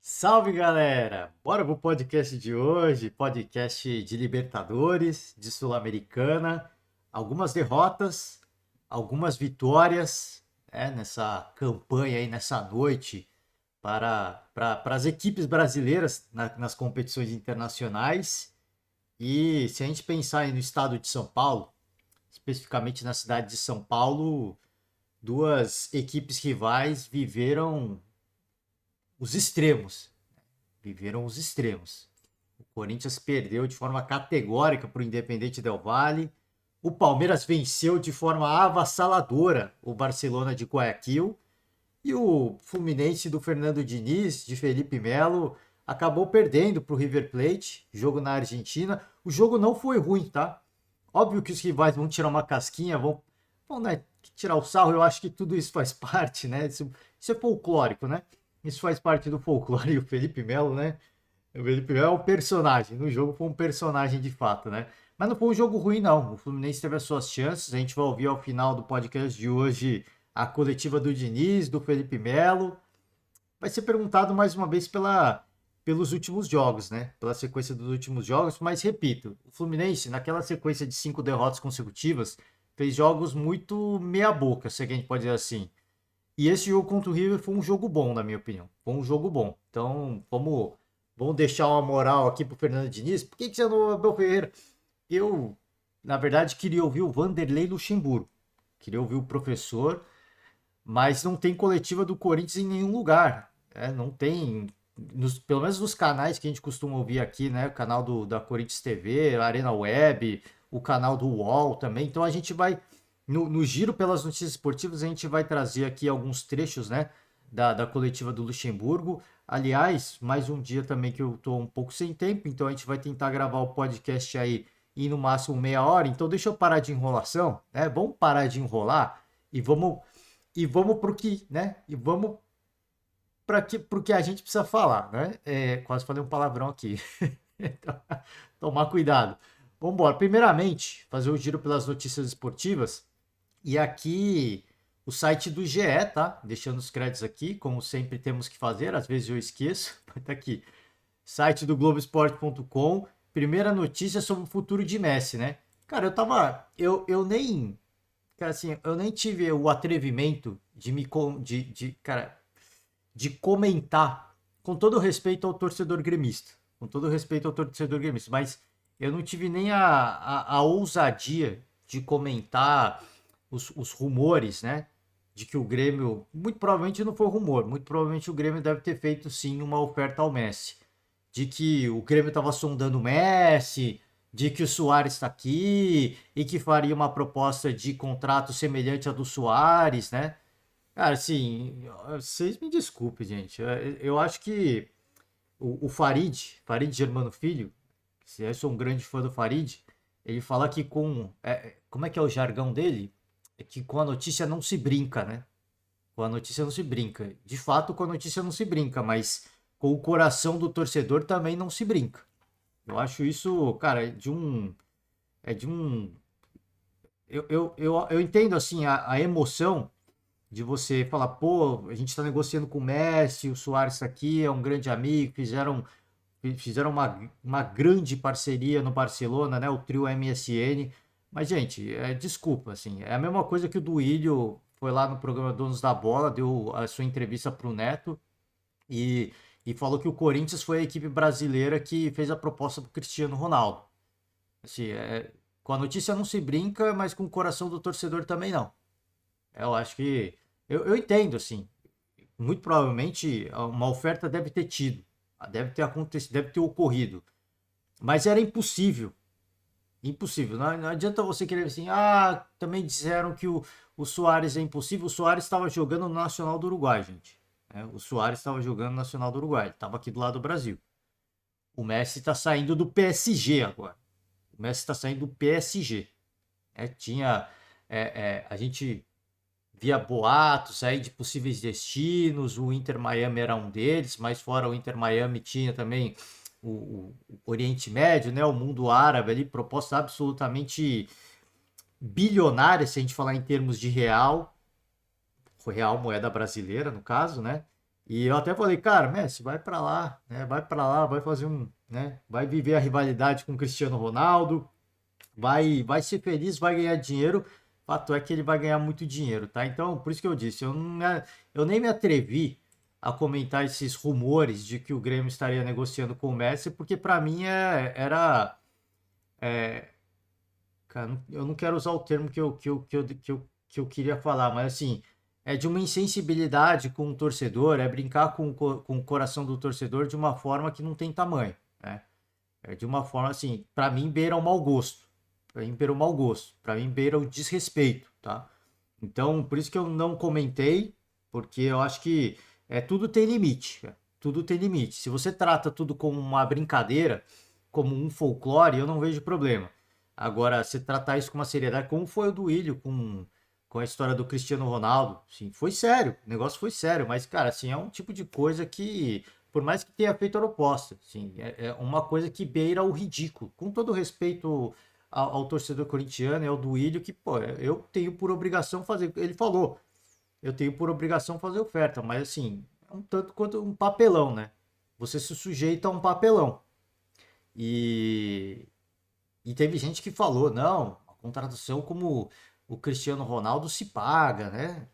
Salve galera! Bora pro podcast de hoje, podcast de Libertadores, de Sul-Americana, algumas derrotas, algumas vitórias, nessa campanha aí, nessa noite para as equipes brasileiras nas competições internacionais. E se a gente pensar aí no estado de São Paulo, especificamente na cidade de São Paulo, duas equipes rivais os extremos, viveram os extremos. O Corinthians perdeu de forma categórica para o Independente Del Valle. O Palmeiras venceu de forma avassaladora o Barcelona de Guayaquil. E o Fluminense do Fernando Diniz, de Felipe Melo, acabou perdendo para o River Plate, jogo na Argentina. O jogo não foi ruim, tá? Óbvio que os rivais vão tirar uma casquinha, vão né, tirar o sarro. Eu acho que tudo isso faz parte, né? Isso é folclórico, né? Isso faz parte do folclore. E o Felipe Melo, né? O Felipe Melo é um personagem. No jogo foi um personagem de fato, né? Mas não foi um jogo ruim, não. O Fluminense teve as suas chances. A gente vai ouvir ao final do podcast de hoje a coletiva do Diniz, do Felipe Melo. Vai ser perguntado mais uma vez pelos últimos jogos, né? Pela sequência dos últimos jogos. Mas repito, o Fluminense, naquela sequência de 5 derrotas consecutivas, fez jogos muito meia-boca, se é que a gente pode dizer assim. E esse jogo contra o River foi um jogo bom, na minha opinião. Foi um jogo bom. Então, vamos deixar uma moral aqui pro Fernando Diniz. Por que você não, Abel Ferreira? Eu, na verdade, queria ouvir o Vanderlei Luxemburgo. Queria ouvir o professor, mas não tem coletiva do Corinthians em nenhum lugar. Não tem, pelo menos nos canais que a gente costuma ouvir aqui, né? O canal da Corinthians TV, a Arena Web, o canal do UOL também. Então a gente vai, no giro pelas notícias esportivas, a gente vai trazer aqui alguns trechos, né? Da coletiva do Luxemburgo. Aliás, mais um dia também que eu tô um pouco sem tempo, então a gente vai tentar gravar o podcast aí em no máximo meia hora. Então deixa eu parar de enrolação, né? Vamos parar de enrolar e vamos pro que, né? E vamos pro que a gente precisa falar, né? Quase falei um palavrão aqui. Então, tomar cuidado. Vamos embora. Primeiramente, fazer o giro pelas notícias esportivas. E aqui o site do GE, tá? Deixando os créditos aqui, como sempre temos que fazer, às vezes eu esqueço. Tá aqui. Site do Globoesporte.com. Primeira notícia sobre o futuro de Messi, né? Cara, eu nem, cara, assim, eu nem tive o atrevimento cara, de comentar, com todo respeito ao torcedor gremista, com todo respeito ao torcedor gremista, mas eu não tive nem a ousadia de comentar os rumores, né? De que o Grêmio, muito provavelmente não foi rumor, muito provavelmente o Grêmio deve ter feito sim uma oferta ao Messi. De que o Grêmio estava sondando o Messi, de que o Suárez está aqui e que faria uma proposta de contrato semelhante à do Suárez, né? Cara, assim, vocês me desculpem, gente. Eu acho que o Farid Germano Filho, se eu sou um grande fã do Farid, ele fala que como é que é o jargão dele? É que com a notícia não se brinca, né? Com a notícia não se brinca. De fato, com a notícia não se brinca, mas com o coração do torcedor também não se brinca. Eu acho isso, cara, é de um. Eu entendo assim a emoção de você falar, pô, a gente está negociando com o Messi, o Suárez tá aqui, é um grande amigo, fizeram uma grande parceria no Barcelona, né? O trio MSN. Mas, gente, desculpa, assim, é a mesma coisa que o Duílio foi lá no programa Donos da Bola, deu a sua entrevista para o Neto e, e falou que o Corinthians foi a equipe brasileira que fez a proposta para o Cristiano Ronaldo. Assim, com a notícia não se brinca, mas com o coração do torcedor também não. Eu acho que. Eu entendo, assim. Muito provavelmente uma oferta deve ter tido. Deve ter acontecido, deve ter ocorrido. Mas era impossível. Impossível. Não adianta você querer assim. Ah, também disseram que o Soares é impossível. O Soares estava jogando no Nacional do Uruguai, gente. O Soares estava jogando no Nacional do Uruguai. Estava aqui do lado do Brasil. O Messi está saindo do PSG agora. O Messi está saindo do PSG. Tinha. A gente via boatos aí de possíveis destinos, o Inter Miami era um deles, mas fora o Inter Miami tinha também o Oriente Médio, né, o mundo árabe ali, propostas absolutamente bilionárias, se a gente falar em termos de real, real moeda brasileira no caso, né? E eu até falei, cara, Messi, vai pra lá, né? Vai pra lá, vai fazer né? Vai viver a rivalidade com o Cristiano Ronaldo, vai ser feliz, vai ganhar dinheiro. Fato é que ele vai ganhar muito dinheiro, tá? Então, por isso que eu disse, eu nem me atrevi a comentar esses rumores de que o Grêmio estaria negociando com o Messi, porque pra mim era, cara, eu não quero usar o termo que eu queria falar, mas assim, é de uma insensibilidade com o torcedor, é brincar com o coração do torcedor de uma forma que não tem tamanho, né? É de uma forma assim, para mim beira o mau gosto. Para mim beira o mau gosto. Para mim beira o desrespeito, tá? Então, por isso que eu não comentei, porque eu acho que tudo tem limite, cara. Tudo tem limite. Se você trata tudo como uma brincadeira, como um folclore, eu não vejo problema. Agora, se tratar isso com uma seriedade, como foi o do Willio com a história do Cristiano Ronaldo, sim, foi sério, o negócio foi sério, mas, cara, assim, é um tipo de coisa que, por mais que tenha feito a proposta, assim, é uma coisa que beira o ridículo. Com todo respeito ao torcedor corintiano e ao do Willio, que, pô, eu tenho por obrigação fazer. Ele falou, eu tenho por obrigação fazer oferta, mas assim, é um tanto quanto um papelão, né? Você se sujeita a um papelão. E, e teve gente que falou, não, a contratação como o Cristiano Ronaldo se paga, né?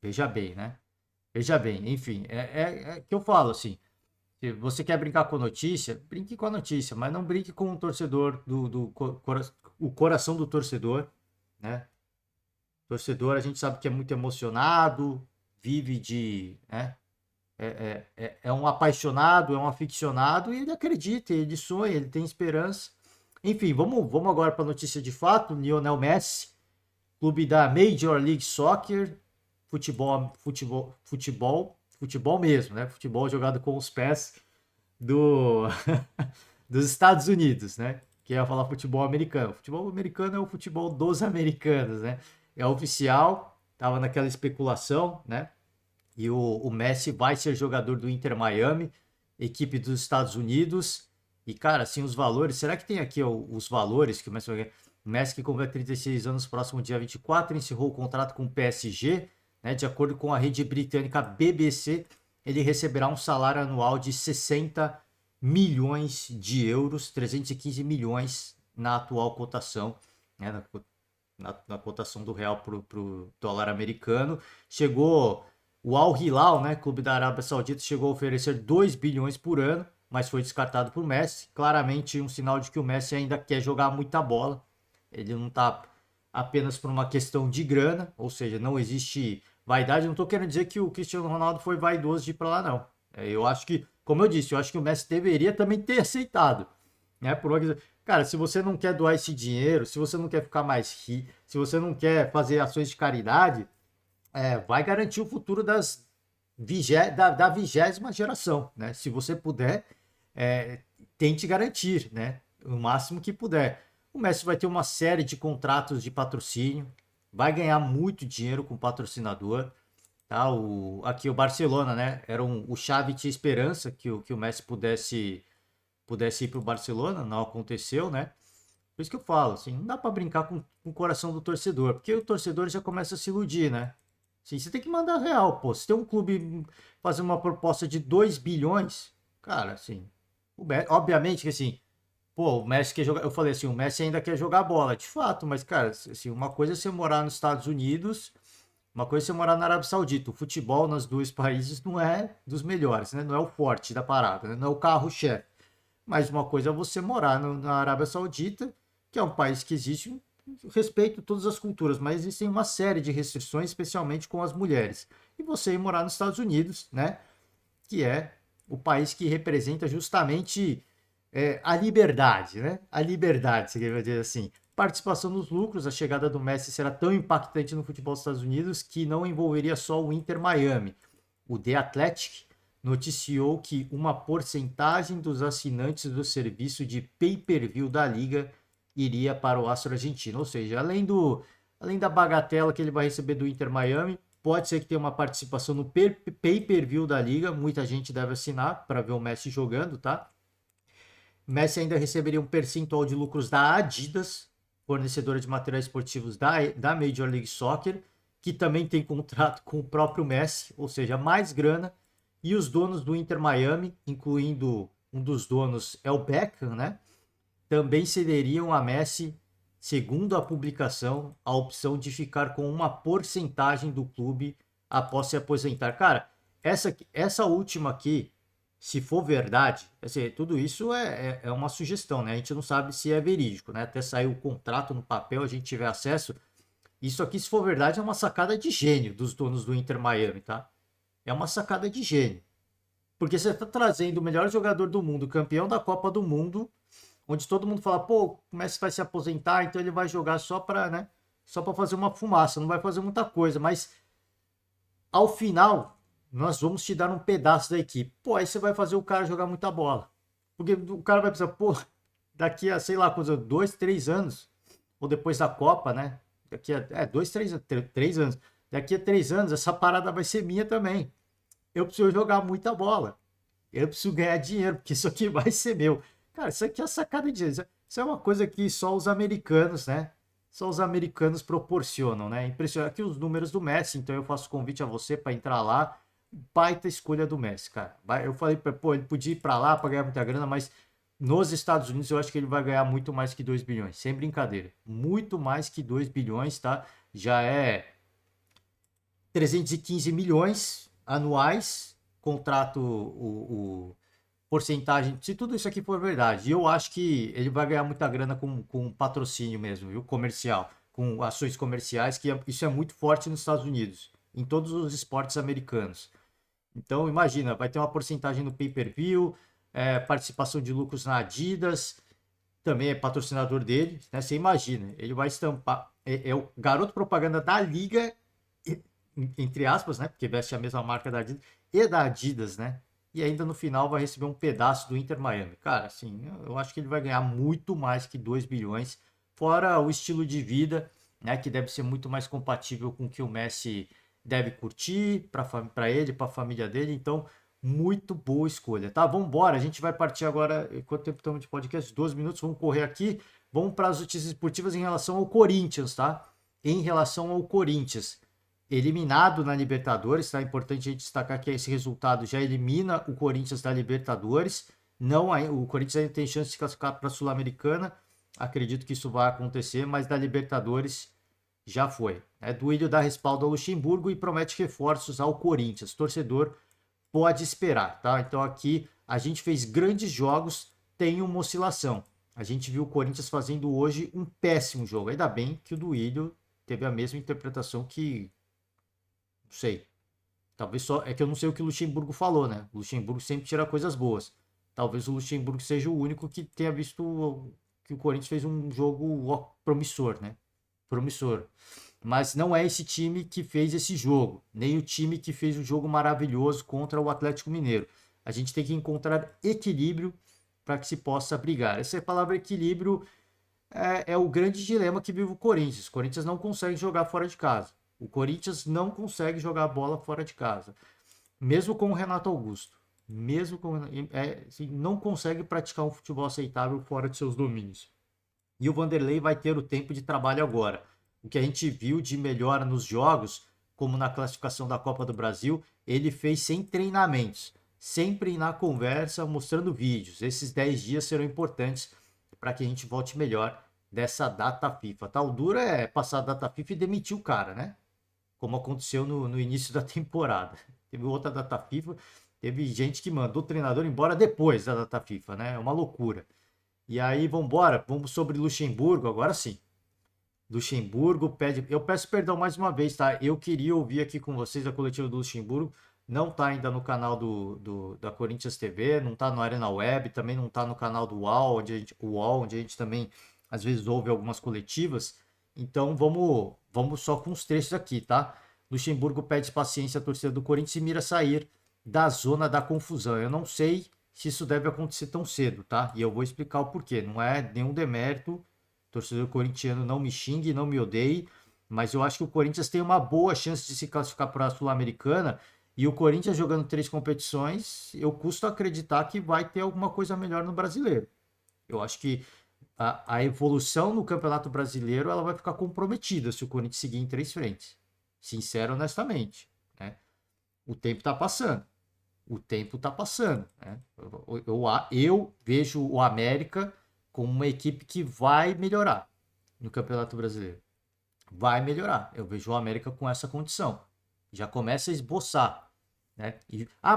Veja bem, né? Veja bem, enfim, é que eu falo assim. Se você quer brincar com notícia, brinque com a notícia, mas não brinque com o torcedor o coração do torcedor, né? Torcedor, a gente sabe que é muito emocionado, vive né? É um apaixonado, é um aficionado e ele acredita, ele sonha, ele tem esperança. Enfim, vamos agora para a notícia de fato. Lionel Messi, clube da Major League Soccer, futebol mesmo, né? Futebol jogado com os pés do dos Estados Unidos, né? Que ia falar futebol americano. Futebol americano é o futebol dos americanos, né? É oficial, tava naquela especulação, né? E o Messi vai ser jogador do Inter Miami, equipe dos Estados Unidos. E, cara, assim, os valores. Será que tem aqui os valores que o Messi vai ganhar? O Messi, que completa 36 anos, próximo dia 24, encerrou o contrato com o PSG. Né? De acordo com a rede britânica BBC, ele receberá um salário anual de 60 milhões de euros, 315 milhões na atual cotação, né? Na cotação do real para o dólar americano. Chegou o Al Hilal, né, clube da Arábia Saudita, chegou a oferecer 2 bilhões por ano, mas foi descartado por Messi. Claramente um sinal de que o Messi ainda quer jogar muita bola. Ele não está apenas por uma questão de grana, ou seja, não existe vaidade. Não estou querendo dizer que o Cristiano Ronaldo foi vaidoso de ir para lá, não. Eu acho que, como eu disse, eu acho que o Messi deveria também ter aceitado. Né? Cara, se você não quer doar esse dinheiro, se você não quer ficar mais rico, se você não quer fazer ações de caridade, vai garantir o futuro da 20ª geração, né? Se você puder, tente garantir, né? O máximo que puder. O Messi vai ter uma série de contratos de patrocínio, vai ganhar muito dinheiro com patrocinador, tá? Aqui o Barcelona, né? O Xavi tinha esperança que o Messi pudesse ir para o Barcelona, não aconteceu, né? Por isso que eu falo, assim, não dá para brincar com o coração do torcedor, porque o torcedor já começa a se iludir, né? Sim, você tem que mandar real, pô. Se tem um clube fazer uma proposta de 2 bilhões, cara, assim, obviamente que assim, pô, o Messi quer jogar, eu falei assim, o Messi ainda quer jogar bola, de fato, mas cara, assim, uma coisa é você morar nos Estados Unidos, uma coisa é você morar na Arábia Saudita. O futebol nos dois países não é dos melhores, né? Não é o forte da parada, né? Não é o carro-chefe. Mas uma coisa é você morar na Arábia Saudita, que é um país que existe respeito a todas as culturas, mas existem uma série de restrições, especialmente com as mulheres. E você ir morar nos Estados Unidos, né? Que é o país que representa justamente a liberdade, né? A liberdade, você quer dizer assim. Participação nos lucros, a chegada do Messi será tão impactante no futebol dos Estados Unidos que não envolveria só o Inter Miami. O The Athletic noticiou que uma porcentagem dos assinantes do serviço de pay-per-view da liga iria para o Astro Argentino. Ou seja, além da bagatela que ele vai receber do Inter Miami, pode ser que tenha uma participação no pay-per-view da liga. Muita gente deve assinar para ver o Messi jogando, tá? Messi ainda receberia um percentual de lucros da Adidas, fornecedora de materiais esportivos da Major League Soccer, que também tem contrato com o próprio Messi, ou seja, mais grana, e os donos do Inter Miami, incluindo um dos donos é o Beckham, né? Também cederiam a Messi, segundo a publicação, a opção de ficar com uma porcentagem do clube após se aposentar. Cara, essa última aqui, se for verdade, assim, tudo isso é uma sugestão, né? A gente não sabe se é verídico, né? Até sair o contrato no papel, a gente tiver acesso. Isso aqui, se for verdade, é uma sacada de gênio dos donos do Inter Miami, tá? É uma sacada de gênio. Porque você está trazendo o melhor jogador do mundo, campeão da Copa do Mundo, onde todo mundo fala, pô, o Messi vai se aposentar, então ele vai jogar só para, né? Só para fazer uma fumaça, não vai fazer muita coisa, mas ao final nós vamos te dar um pedaço da equipe. Pô, aí você vai fazer o cara jogar muita bola. Porque o cara vai pensar, pô, daqui a, sei lá, coisa, 2, 3 anos, ou depois da Copa, né? Daqui a 2, 3 anos. Daqui a 3 anos, essa parada vai ser minha também. Eu preciso jogar muita bola. Eu preciso ganhar dinheiro, porque isso aqui vai ser meu. Cara, isso aqui é sacada de dinheiro. Isso é uma coisa que só os americanos, né? Só os americanos proporcionam, né? Impressionante. Aqui os números do Messi, então eu faço convite a você para entrar lá. Baita escolha do Messi, cara. Eu falei, pô, ele podia ir para lá para ganhar muita grana, mas nos Estados Unidos eu acho que ele vai ganhar muito mais que 2 bilhões, sem brincadeira. Muito mais que 2 bilhões, tá? Já é 315 milhões anuais, contrato, o porcentagem, se tudo isso aqui for verdade. E eu acho que ele vai ganhar muita grana com patrocínio mesmo, viu? Comercial, com ações comerciais, que isso é muito forte nos Estados Unidos, em todos os esportes americanos. Então, imagina, vai ter uma porcentagem no pay-per-view, participação de lucros na Adidas, também é patrocinador dele, né? Você imagina, ele vai estampar, é o garoto propaganda da liga, entre aspas, né? Porque veste a mesma marca da Adidas e da Adidas, né? E ainda no final vai receber um pedaço do Inter Miami. Cara, assim, eu acho que ele vai ganhar muito mais que 2 bilhões, fora o estilo de vida, né? Que deve ser muito mais compatível com o que o Messi deve curtir para ele, para a família dele. Então, muito boa escolha, tá? Vamos embora, a gente vai partir agora. Quanto tempo estamos de podcast? 12 minutos, vamos correr aqui. Vamos para as notícias esportivas em relação ao Corinthians, tá? Em relação ao Corinthians, eliminado na Libertadores, tá? É importante a gente destacar que esse resultado já elimina o Corinthians da Libertadores. Não, o Corinthians ainda tem chance de classificar para a Sul-Americana. Acredito que isso vai acontecer, mas da Libertadores já foi. Duílio dá respaldo ao Luxemburgo e promete reforços ao Corinthians. Torcedor pode esperar, tá? Então aqui a gente fez grandes jogos, tem uma oscilação. A gente viu o Corinthians fazendo hoje um péssimo jogo. Ainda bem que o Duílio teve a mesma interpretação que, não sei. Talvez só. É que eu não sei o que o Luxemburgo falou, né? O Luxemburgo sempre tira coisas boas. Talvez o Luxemburgo seja o único que tenha visto que o Corinthians fez um jogo promissor, né? Promissor. Mas não é esse time que fez esse jogo, nem o time que fez o jogo maravilhoso contra o Atlético Mineiro. A gente tem que encontrar equilíbrio para que se possa brigar. Essa palavra equilíbrio é o grande dilema que vive o Corinthians. O Corinthians não consegue jogar fora de casa. O Corinthians não consegue jogar bola fora de casa. Mesmo com o Renato Augusto. Mesmo com assim, não consegue praticar um futebol aceitável fora de seus domínios. E o Vanderlei vai ter o tempo de trabalho agora. O que a gente viu de melhora nos jogos, como na classificação da Copa do Brasil, ele fez sem treinamentos. Sempre na conversa, mostrando vídeos. Esses 10 dias serão importantes para que a gente volte melhor dessa data FIFA. Tá? O duro é passar a data FIFA e demitir o cara, né? Como aconteceu no início da temporada. Teve outra data FIFA, teve gente que mandou o treinador embora depois da data FIFA, né? É uma loucura. E aí, vamos embora, vamos sobre Luxemburgo, agora sim. Luxemburgo pede. Eu peço perdão mais uma vez, tá? Eu queria ouvir aqui com vocês a coletiva do Luxemburgo. Não tá ainda no canal da Corinthians TV, não tá no Arena Web, também não tá no canal do UOL, onde a gente também às vezes ouve algumas coletivas. Então vamos só com os trechos aqui, tá? Luxemburgo pede paciência à torcida do Corinthians e mira sair da zona da confusão. Eu não sei se isso deve acontecer tão cedo, tá? E eu vou explicar o porquê. Não é nenhum demérito. Torcedor corintiano, não me xingue, não me odeie, mas eu acho que o Corinthians tem uma boa chance de se classificar para a Sul-Americana. E o Corinthians jogando 3 competições, eu custo acreditar que vai ter alguma coisa melhor no brasileiro. Eu acho que a evolução no Campeonato Brasileiro ela vai ficar comprometida se o Corinthians seguir em 3 frentes. Sincero, honestamente, né? O tempo tá passando. O tempo tá passando, né? Eu vejo o América como uma equipe que vai melhorar no Campeonato Brasileiro. Vai melhorar. Eu vejo o América com essa condição. Já começa a esboçar, né?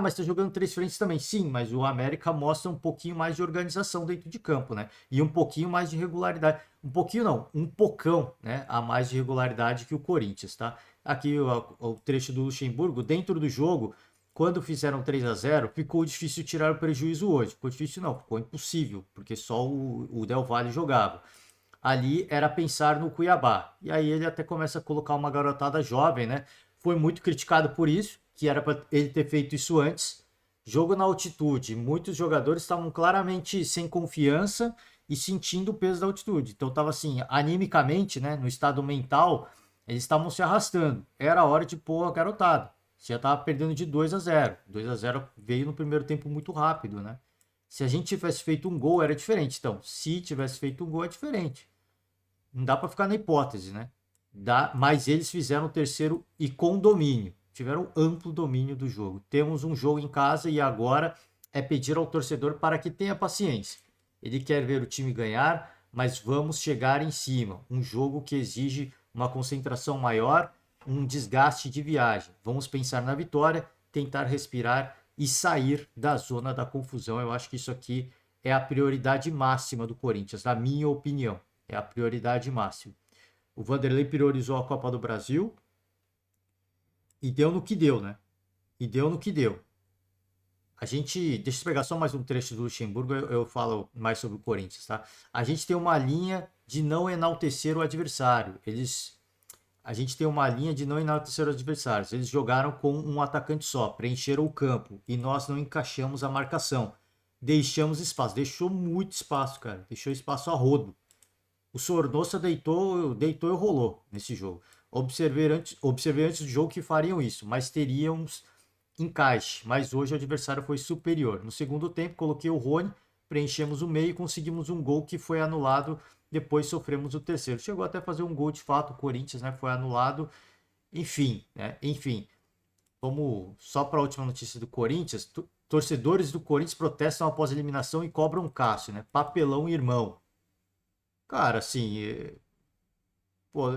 Mas tá jogando três frentes também. Sim, mas o América mostra um pouquinho mais de organização dentro de campo, né? E um pouquinho mais de regularidade. Um pouquinho não, um pocão, né? A mais de regularidade que o Corinthians, tá? Aqui o trecho do Luxemburgo, dentro do jogo, quando fizeram 3-0, ficou difícil tirar o prejuízo hoje. Ficou difícil não, ficou impossível, porque só o Del Valle jogava. Ali era pensar no Cuiabá. E aí ele até começa a colocar uma garotada jovem, né? Foi muito criticado por isso, que era para ele ter feito isso antes. Jogo na altitude, muitos jogadores estavam claramente sem confiança e sentindo o peso da altitude. Então tava assim, animicamente, né, no estado mental, eles estavam se arrastando. Era hora de pôr a garotada. Você já estava perdendo de 2-0. 2-0 veio no primeiro tempo muito rápido, né? Se a gente tivesse feito um gol, era diferente. Então, se tivesse feito um gol, é diferente. Não dá para ficar na hipótese, né? Mas eles fizeram o terceiro e com domínio. Tiveram amplo domínio do jogo. Temos um jogo em casa e agora é pedir ao torcedor para que tenha paciência. Ele quer ver o time ganhar, mas vamos chegar em cima. Um jogo que exige uma concentração maior, um desgaste de viagem. Vamos pensar na vitória, tentar respirar e sair da zona da confusão. Eu acho que isso aqui é a prioridade máxima do Corinthians, na minha opinião. É a prioridade máxima. O Vanderlei priorizou a Copa do Brasil e deu no que deu, né? E deu no que deu. A gente. Deixa eu pegar só mais um trecho do Luxemburgo, eu falo mais sobre o Corinthians, tá? A gente tem uma linha de não enaltecer o adversário. A gente tem uma linha de não enaltecer os adversários. Eles jogaram com um atacante só, preencheram o campo e nós não encaixamos a marcação. Deixamos espaço. Deixou muito espaço, cara. Deixou espaço a rodo. O Sornosa deitou e rolou nesse jogo. Observei antes do jogo que fariam isso, mas teríamos encaixe. Mas hoje o adversário foi superior. No segundo tempo, coloquei o Rony, preenchemos o meio e conseguimos um gol que foi anulado. Depois sofremos o terceiro. Chegou até a fazer um gol de fato, o Corinthians, né? Foi anulado. Enfim, né? Enfim, como só para a última notícia do Corinthians, torcedores do Corinthians protestam após a eliminação e cobram Cássio, né? Papelão irmão. Cara, assim, pô,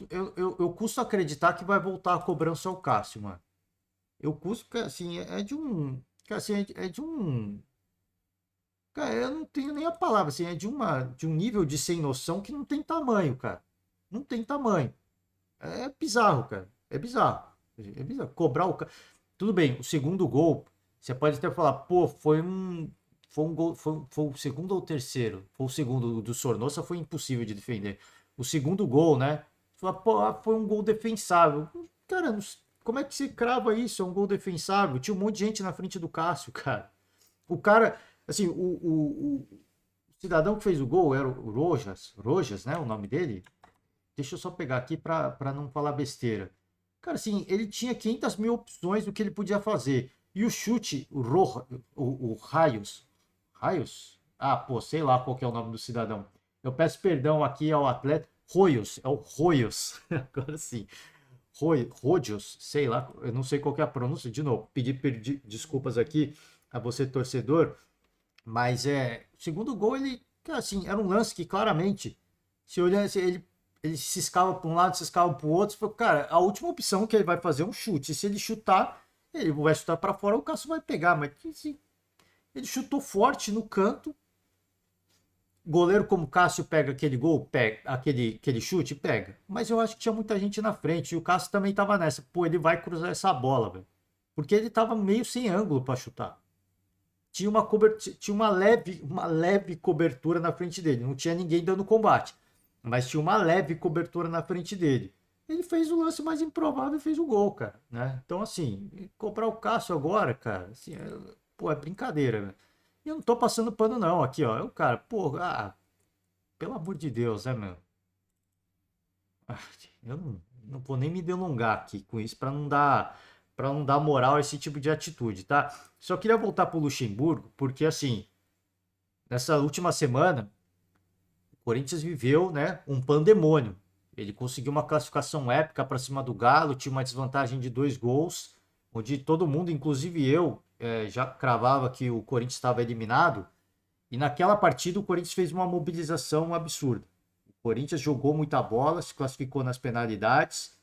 eu custo acreditar que vai voltar a cobrança ao Cássio, mano. Eu custo, que, assim, é de um. Que, assim, é de um. Cara, eu não tenho nem a palavra, assim, é de um nível de sem noção que não tem tamanho, cara. Não tem tamanho. É bizarro, cara. É bizarro. É bizarro. Cobrar o. Tudo bem, o segundo gol, você pode até falar, pô, foi um. Foi um gol. Foi o segundo ou o terceiro? Foi o segundo do Sornosa, foi impossível de defender. O segundo gol, né? Você fala, pô, foi um gol defensável. Cara, como é que você crava isso? É um gol defensável? Tinha um monte de gente na frente do Cássio, cara. O cara, assim, o cidadão que fez o gol era o Rojas, né? O nome dele. Deixa eu só pegar aqui para não falar besteira. Cara, assim, ele tinha 500 mil opções do que ele podia fazer. E o chute, o Raios. Raios? Ah, pô, sei lá qual que é o nome do cidadão. Eu peço perdão aqui ao atleta. Royos, é o Royos. Agora sim. Rodios, sei lá, eu não sei qual que é a pronúncia. De novo, pedir desculpas aqui a você, torcedor. Mas o segundo gol, ele, assim, era um lance que claramente, se olhasse, ele ciscava para um lado, ciscava para o outro. Falou, cara, a última opção que ele vai fazer é um chute. E se ele chutar, ele vai chutar para fora, o Cássio vai pegar. Mas assim, ele chutou forte no canto. Goleiro como Cássio pega aquele gol, pega aquele chute, pega. Mas eu acho que tinha muita gente na frente. E o Cássio também tava nessa. Pô, ele vai cruzar essa bola, velho. Porque ele tava meio sem ângulo para chutar. Tinha uma leve cobertura na frente dele. Não tinha ninguém dando combate, mas tinha uma leve cobertura na frente dele. Ele fez o lance mais improvável e fez o gol, cara, né? Então, assim, comprar o Cássio agora, cara, assim, pô, é brincadeira, velho. E eu não tô passando pano, não, aqui, ó. É o cara, pô, pelo amor de Deus, né, meu? Ah, eu não vou nem me delongar aqui com isso para não dar moral a esse tipo de atitude, tá? Só queria voltar pro Luxemburgo, porque assim, nessa última semana, o Corinthians viveu, né, um pandemônio. Ele conseguiu uma classificação épica para cima do Galo, tinha uma desvantagem de 2 gols, onde todo mundo, inclusive eu, já cravava que o Corinthians estava eliminado. E naquela partida o Corinthians fez uma mobilização absurda. O Corinthians jogou muita bola, se classificou nas penalidades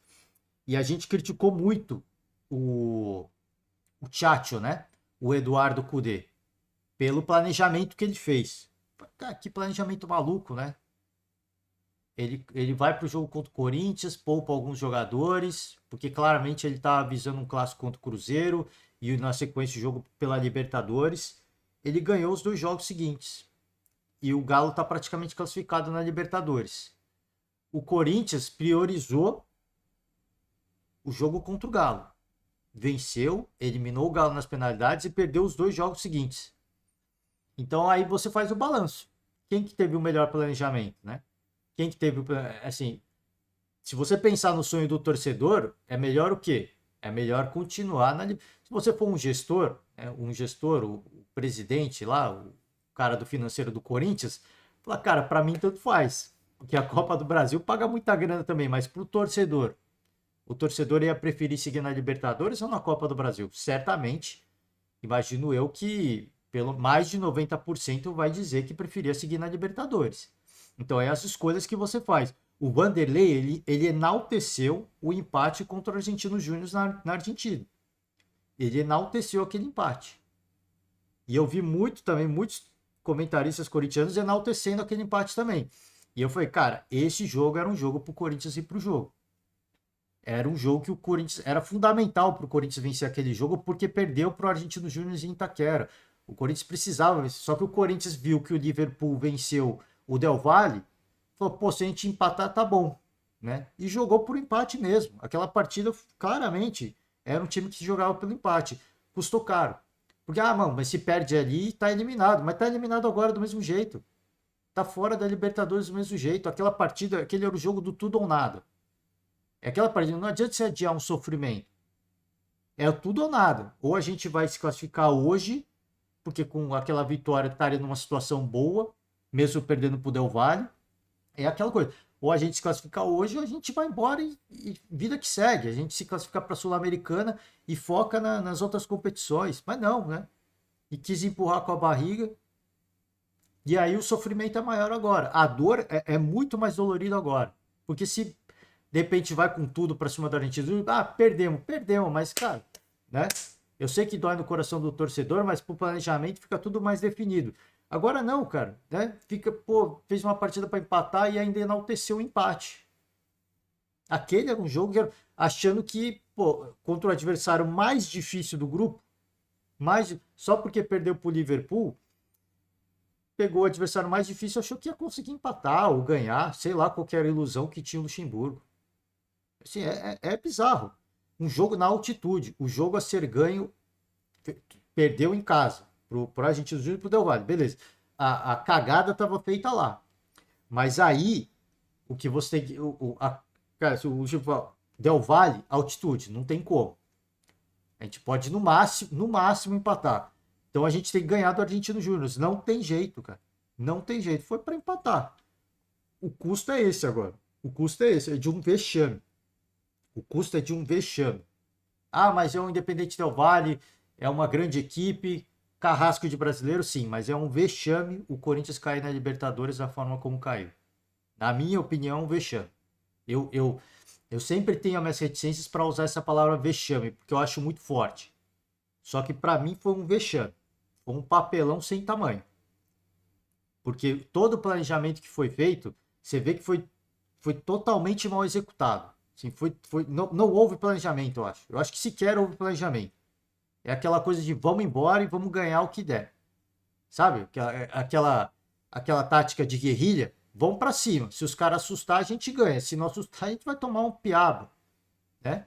e a gente criticou muito o, o Tchatcho, né? O Eduardo Cudê, pelo planejamento que ele fez. Cara, que planejamento maluco, né? Ele vai para o jogo contra o Corinthians, poupa alguns jogadores, porque claramente ele está visando um clássico contra o Cruzeiro e na sequência o jogo pela Libertadores. Ele ganhou os 2 jogos seguintes e o Galo está praticamente classificado na Libertadores. O Corinthians priorizou o jogo contra o Galo. Venceu, eliminou o Galo nas penalidades e perdeu os 2 jogos seguintes. Então aí você faz o balanço. Quem que teve o melhor planejamento, né? Quem que teve, assim, se você pensar no sonho do torcedor, é melhor o quê? É melhor continuar na. Se você for um gestor, o presidente lá, o cara do financeiro do Corinthians, fala, cara, para mim tanto faz. Porque a Copa do Brasil paga muita grana também, mas pro torcedor, o torcedor ia preferir seguir na Libertadores ou na Copa do Brasil? Certamente, imagino eu que pelo mais de 90% vai dizer que preferia seguir na Libertadores. Então é as escolhas que você faz. O Vanderlei, ele enalteceu o empate contra o Argentino Júnior na Argentina. Ele enalteceu aquele empate. E eu vi muitos comentaristas corintianos enaltecendo aquele empate também. E eu falei, cara, esse jogo era um jogo pro Corinthians ir pro jogo. Era um jogo que o Corinthians era fundamental pro Corinthians vencer aquele jogo porque perdeu pro Argentino Júnior em Itaquera. O Corinthians precisava vencer. Só que o Corinthians viu que o Liverpool venceu o Del Valle, falou, pô, se a gente empatar, tá bom, né? E jogou por empate mesmo. Aquela partida, claramente, era um time que jogava pelo empate. Custou caro. Porque, mano, mas se perde ali, tá eliminado. Mas tá eliminado agora do mesmo jeito. Tá fora da Libertadores do mesmo jeito. Aquela partida, aquele era o jogo do tudo ou nada. É aquela partida, não adianta você adiar um sofrimento. É o tudo ou nada. Ou a gente vai se classificar hoje, porque com aquela vitória estaria numa situação boa, mesmo perdendo pro Del Valle. É aquela coisa. Ou a gente se classificar hoje, ou a gente vai embora e vida que segue. A gente se classifica para a Sul-Americana e foca nas outras competições. Mas não, né? E quis empurrar com a barriga. E aí o sofrimento é maior agora. A dor é muito mais dolorida agora. Porque se de repente vai com tudo para cima da Argentina, perdemos, mas cara, né? Eu sei que dói no coração do torcedor, mas pro planejamento fica tudo mais definido. Agora não, cara, né? Fica, pô, fez uma partida para empatar e ainda enalteceu o empate. Aquele era um jogo que achando que, pô, contra o adversário mais difícil do grupo, só porque perdeu pro Liverpool, pegou o adversário mais difícil, achou que ia conseguir empatar ou ganhar, sei lá, qualquer ilusão que tinha o Luxemburgo. Assim, é bizarro. Um jogo na altitude, o jogo a ser ganho, perdeu em casa pro Argentino Júnior e pro Del Valle, beleza. A cagada estava feita lá. Mas aí, o que você tem que. Cara, se o Chico fala, Del Valle, altitude, não tem como. A gente pode no máximo empatar. Então a gente tem que ganhar do Argentino Júnior. Não tem jeito, cara. Não tem jeito. Foi para empatar. O custo é esse agora. O custo é esse, é de um vexame. O custo é de um vexame. Mas é um Independente Del Valle, é uma grande equipe, carrasco de brasileiro, sim, mas é um vexame o Corinthians cair na Libertadores da forma como caiu. Na minha opinião, é um vexame. Eu sempre tenho as minhas reticências para usar essa palavra vexame, porque eu acho muito forte. Só que para mim foi um vexame. Foi um papelão sem tamanho. Porque todo o planejamento que foi feito, você vê que foi totalmente mal executado. Assim, não houve planejamento, eu acho. Eu acho que sequer houve planejamento. É aquela coisa de vamos embora e vamos ganhar o que der. Sabe? Aquela tática de guerrilha. Vamos para cima. Se os caras assustar, a gente ganha. Se não assustar, a gente vai tomar um piabo. Né?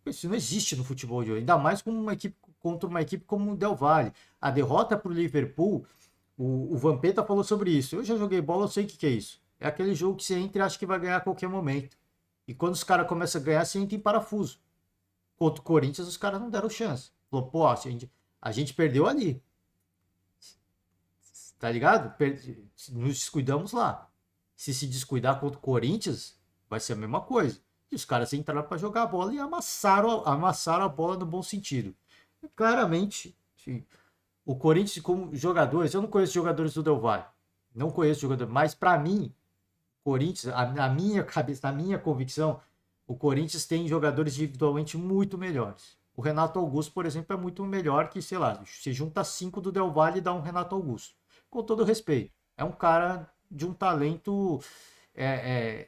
Isso não existe no futebol de hoje. Ainda mais contra uma equipe como o Del Valle. A derrota para o Liverpool, o Vampeta falou sobre isso. Eu já joguei bola, eu sei o que é isso. É aquele jogo que você entra e acha que vai ganhar a qualquer momento. E quando os caras começam a ganhar, você entra em parafuso. Contra o Corinthians, os caras não deram chance. Falou, pô, a gente perdeu ali. Tá ligado? Nos descuidamos lá. se descuidar contra o Corinthians, vai ser a mesma coisa. E os caras entraram para jogar a bola e amassaram a bola no bom sentido. Claramente, sim, o Corinthians como jogadores, eu não conheço jogadores do Del Valle, não conheço jogadores, mas para mim, Corinthians, na minha cabeça, na minha convicção, o Corinthians tem jogadores individualmente muito melhores. O Renato Augusto, por exemplo, é muito melhor que, sei lá, se junta 5 do Del Valle e dá um Renato Augusto. Com todo respeito. É um cara de um talento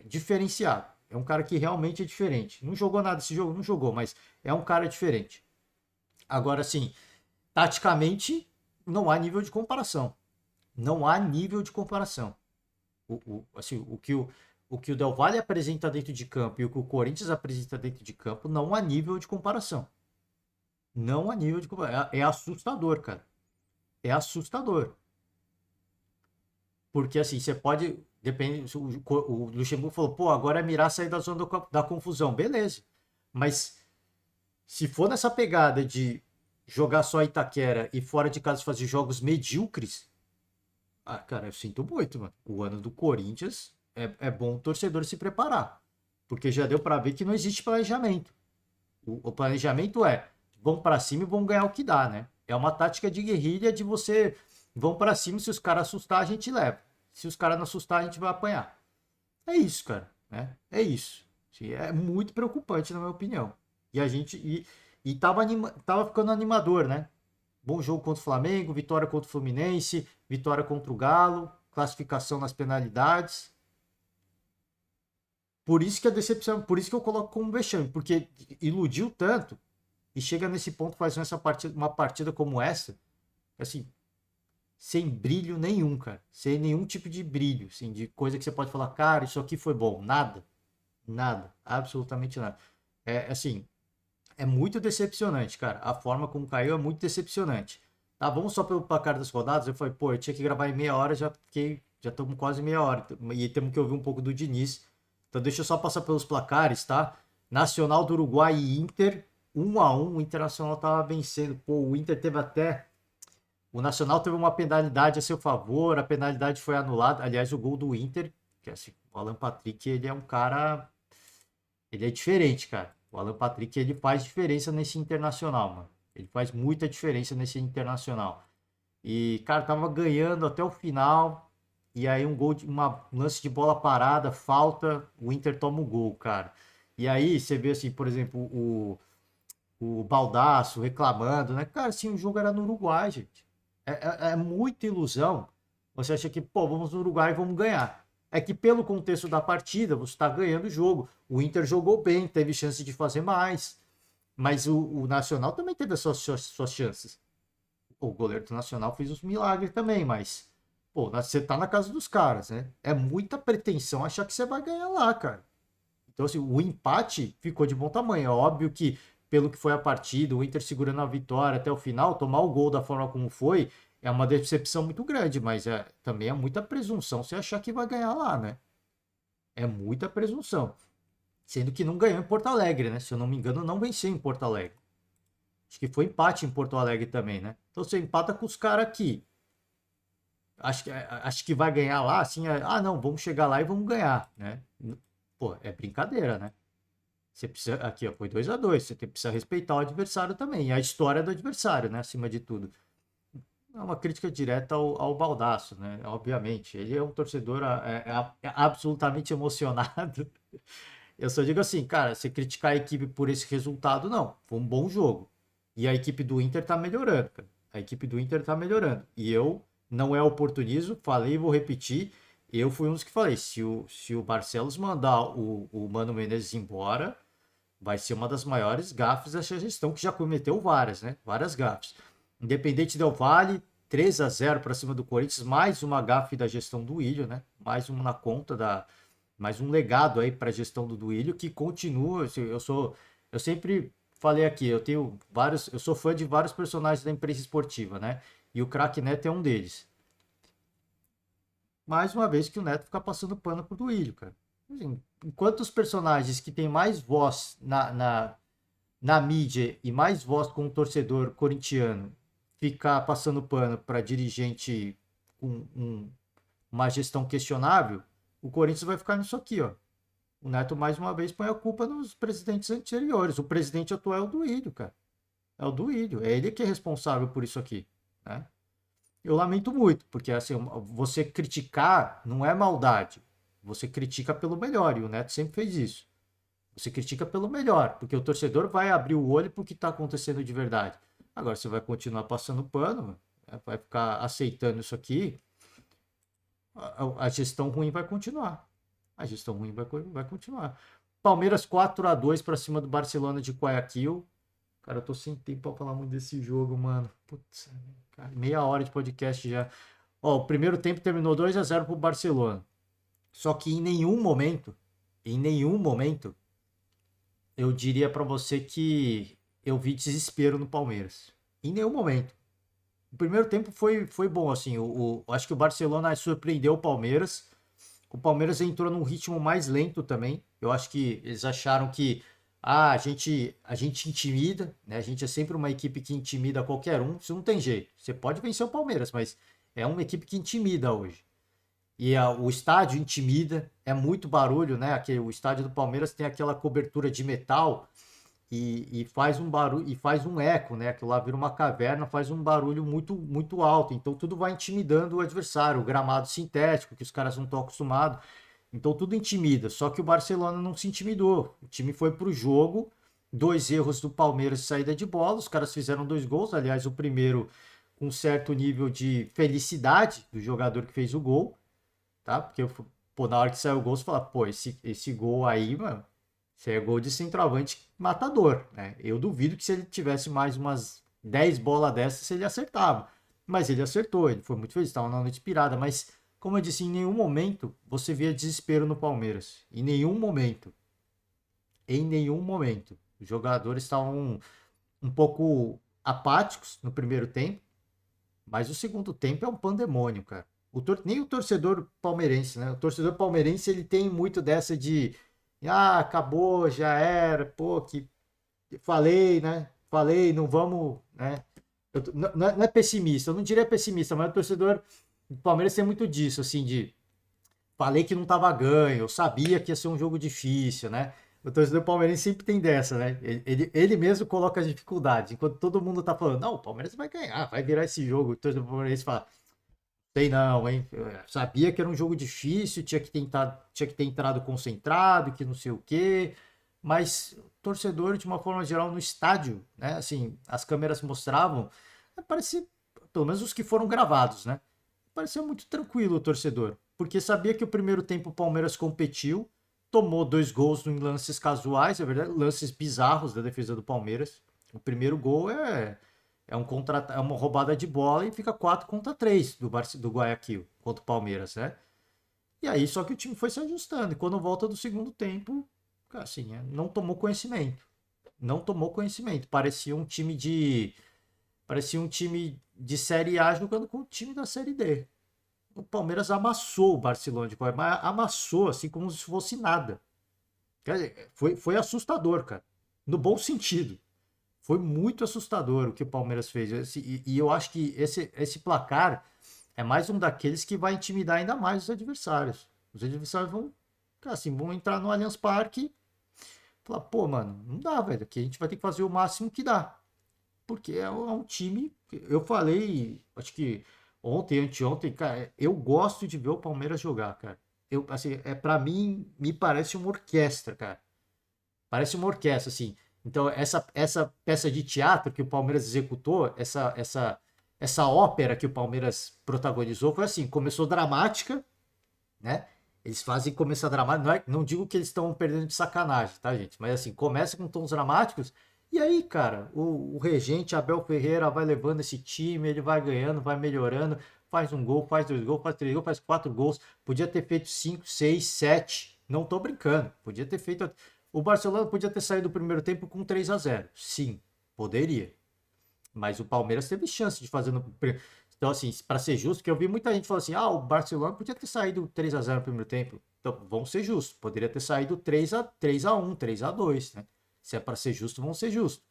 diferenciado. É um cara que realmente é diferente. Não jogou nada esse jogo? Não jogou, mas é um cara diferente. Agora, assim, taticamente, não há nível de comparação. Não há nível de comparação. Assim, o que o Del Valle apresenta dentro de campo e o que o Corinthians apresenta dentro de campo não há nível de comparação. Não há nível de comparação. É assustador, cara. É assustador. Porque assim, você pode. Depende. O Luxemburgo falou, pô, agora é mirar sair da zona da confusão. Beleza. Mas se for nessa pegada de jogar só Itaquera e fora de casa fazer jogos medíocres, ah, cara, eu sinto muito, mano. O ano do Corinthians é bom o torcedor se preparar. Porque já deu pra ver que não existe planejamento. O planejamento é vão pra cima e vão ganhar o que dá, né? É uma tática de guerrilha de você vão pra cima, se os caras assustar, a gente leva. Se os caras não assustar, a gente vai apanhar. É isso, cara, né? É isso. Sim, é muito preocupante, na minha opinião. E a gente. E tava ficando animador, né? Bom jogo contra o Flamengo, vitória contra o Fluminense, vitória contra o Galo, classificação nas penalidades. Por isso que a decepção, por isso que eu coloco como vexame, porque iludiu tanto e chega nesse ponto fazendo uma partida como essa, assim, sem brilho nenhum, cara. Sem nenhum tipo de brilho, assim, de coisa que você pode falar, cara, isso aqui foi bom. Nada. Nada. Absolutamente nada. É assim, é muito decepcionante, cara. A forma como caiu é muito decepcionante. Tá bom só pelo placar das rodadas? Eu falei, pô, eu tinha que gravar em meia hora, já fiquei. Já estamos quase meia hora. E temos que ouvir um pouco do Diniz. Então deixa eu só passar pelos placares, tá? Nacional do Uruguai e Inter, 1-1. O Internacional tava vencendo. Pô, o Inter teve até. O Nacional teve uma penalidade a seu favor, a penalidade foi anulada. Aliás, o gol do Inter, que é assim, o Alan Patrick, ele é um cara. Ele é diferente, cara. O Alan Patrick, ele faz diferença nesse Internacional, mano. Ele faz muita diferença nesse Internacional. E, cara, tava ganhando até o final. E aí um lance de bola parada, falta, o Inter toma o gol, cara. E aí você vê assim, por exemplo, o Baldasso reclamando, né? Cara, assim, o jogo era no Uruguai, gente. É muita ilusão. Você acha que, pô, vamos no Uruguai e vamos ganhar. É que pelo contexto da partida, você está ganhando o jogo. O Inter jogou bem, teve chance de fazer mais. Mas o Nacional também teve as suas chances. O goleiro do Nacional fez uns milagres também, mas, pô, você tá na casa dos caras, né? É muita pretensão achar que você vai ganhar lá, cara. Então, assim, o empate ficou de bom tamanho. É óbvio que, pelo que foi a partida, o Inter segurando a vitória até o final, tomar o gol da forma como foi, é uma decepção muito grande, mas também é muita presunção você achar que vai ganhar lá, né? É muita presunção. Sendo que não ganhou em Porto Alegre, né? Se eu não me engano, não venceu em Porto Alegre. Acho que foi empate em Porto Alegre também, né? Então você empata com os caras aqui. Acho que vai ganhar lá, assim, não, vamos chegar lá e vamos ganhar, né? Pô, é brincadeira, né? Você precisa, aqui ó, foi 2-2, você precisa respeitar o adversário também, e a história do adversário, né, acima de tudo. É uma crítica direta ao Baldasso, né, obviamente, ele é um torcedor absolutamente emocionado. Eu só digo assim, cara, você criticar a equipe por esse resultado, não, foi um bom jogo. E a equipe do Inter tá melhorando, cara. A equipe do Inter tá melhorando. E eu, não é oportunismo, falei e vou repetir, eu fui um dos que falei, se o Barcelos mandar o Mano Menezes embora, vai ser uma das maiores gafes dessa gestão, que já cometeu várias, né? Várias gafes. Independente Del Valle, 3-0 para cima do Corinthians, mais uma gafe da gestão do Ilho, né? Mais uma na conta mais um legado aí para a gestão do Duílio que continua. Assim, eu sempre falei aqui, eu sou fã de vários personagens da imprensa esportiva, né? E o craque Neto é um deles. Mais uma vez que o Neto fica passando pano pro Duílio, cara. Assim, enquanto os personagens que têm mais voz na mídia e mais voz com o torcedor corintiano ficar passando pano para dirigente com uma gestão questionável, o Corinthians vai ficar nisso aqui, ó. O Neto, mais uma vez, põe a culpa nos presidentes anteriores. O presidente atual é o Duílio, cara. É o Duílio. É ele que é responsável por isso aqui, né? Eu lamento muito, porque assim, você criticar não é maldade. Você critica pelo melhor, e o Neto sempre fez isso. Você critica pelo melhor, porque o torcedor vai abrir o olho pro que está acontecendo de verdade. Agora, você vai continuar passando pano, né? Vai ficar aceitando isso aqui, a gestão ruim vai continuar. A gestão ruim vai continuar. Palmeiras 4-2 para cima do Barcelona de Guayaquil. Cara, eu tô sem tempo pra falar muito desse jogo, mano. Putz, cara, meia hora de podcast já. Ó, o primeiro tempo terminou 2-0 pro Barcelona. Só que em nenhum momento, eu diria pra você que eu vi desespero no Palmeiras. Em nenhum momento. O primeiro tempo foi bom, assim. Acho que o Barcelona surpreendeu o Palmeiras. O Palmeiras entrou num ritmo mais lento também. Eu acho que eles acharam que a gente intimida, né? A gente é sempre uma equipe que intimida qualquer um. Isso não tem jeito. Você pode vencer o Palmeiras, mas é uma equipe que intimida hoje. E o estádio intimida, é muito barulho, né? O estádio do Palmeiras tem aquela cobertura de metal e faz um barulho e faz um eco, né? Aquilo lá vira uma caverna, faz um barulho muito muito alto. Então tudo vai intimidando o adversário, o gramado sintético que os caras não estão acostumados. Então tudo intimida. Só que o Barcelona não se intimidou. O time foi pro jogo, dois erros do Palmeiras de saída de bola, os caras fizeram dois gols. Aliás, o primeiro com um certo nível de felicidade do jogador que fez o gol, tá? Porque pô, na hora que saiu o gol, você fala, pô, esse gol aí, mano, isso é gol de centroavante matador, né? Eu duvido que se ele tivesse mais umas 10 bolas dessas, ele acertava. Mas ele acertou, ele foi muito feliz, estava na noite inspirada. Mas, como eu disse, em nenhum momento você via desespero no Palmeiras. Em nenhum momento. Em nenhum momento. Os jogadores estavam um pouco apáticos no primeiro tempo, mas o segundo tempo é um pandemônio, cara. Nem o torcedor palmeirense, né? O torcedor palmeirense ele tem muito dessa de acabou, já era, pô, que falei, né? Falei, não vamos, né? Não é pessimista, eu não diria pessimista, mas o torcedor do Palmeiras tem muito disso, assim, de falei que não tava ganho, eu sabia que ia ser um jogo difícil, né? O torcedor palmeirense sempre tem dessa, né? Ele mesmo coloca as dificuldades, enquanto todo mundo tá falando, não, o Palmeiras vai ganhar, vai virar esse jogo. O torcedor palmeirense fala, sei não, hein? Eu sabia que era um jogo difícil, tinha que ter entrado concentrado, que não sei o quê. Mas o torcedor, de uma forma geral, no estádio, né? Assim, as câmeras mostravam, parecia, pelo menos os que foram gravados, né? Parecia muito tranquilo o torcedor, porque sabia que o primeiro tempo o Palmeiras competiu, tomou dois gols em lances casuais, é verdade, lances bizarros da defesa do Palmeiras. O primeiro gol é uma roubada de bola e fica 4-3 do Guayaquil contra o Palmeiras, né? E aí só que o time foi se ajustando. E quando volta do segundo tempo, assim, não tomou conhecimento. Não tomou conhecimento. Parecia um time de Série A jogando com o time da Série D. O Palmeiras amassou o Barcelona de Guayaquil, mas amassou assim como se fosse nada. Quer dizer, foi assustador, cara. No bom sentido. Foi muito assustador o que o Palmeiras fez. E eu acho que esse placar é mais um daqueles que vai intimidar ainda mais os adversários. Os adversários vão entrar no Allianz Parque e falar, pô, mano, não dá, velho. Aqui a gente vai ter que fazer o máximo que dá. Porque é um time. Eu falei, acho que ontem, anteontem, cara, eu gosto de ver o Palmeiras jogar, cara. Assim, para mim, me parece uma orquestra, cara. Parece uma orquestra, assim. Então, essa peça de teatro que o Palmeiras executou, essa ópera que o Palmeiras protagonizou, foi assim: começou dramática, né? Eles fazem começar dramático. Não digo que eles estão perdendo de sacanagem, tá, gente? Mas assim, começa com tons dramáticos. E aí, cara, o regente Abel Ferreira vai levando esse time, ele vai ganhando, vai melhorando, faz um gol, faz dois gols, faz três gols, faz quatro gols. Podia ter feito 5, 6, 7. Não tô brincando. Podia ter feito. O Barcelona podia ter saído do primeiro tempo com 3-0. Sim, poderia. Mas o Palmeiras teve chance de fazer no. Então, assim, para ser justo, que eu vi muita gente falando assim: o Barcelona podia ter saído 3-0 no primeiro tempo. Então, vamos ser justos. Poderia ter saído 3-1, 3-2, né? Se é para ser justo, vamos ser justos.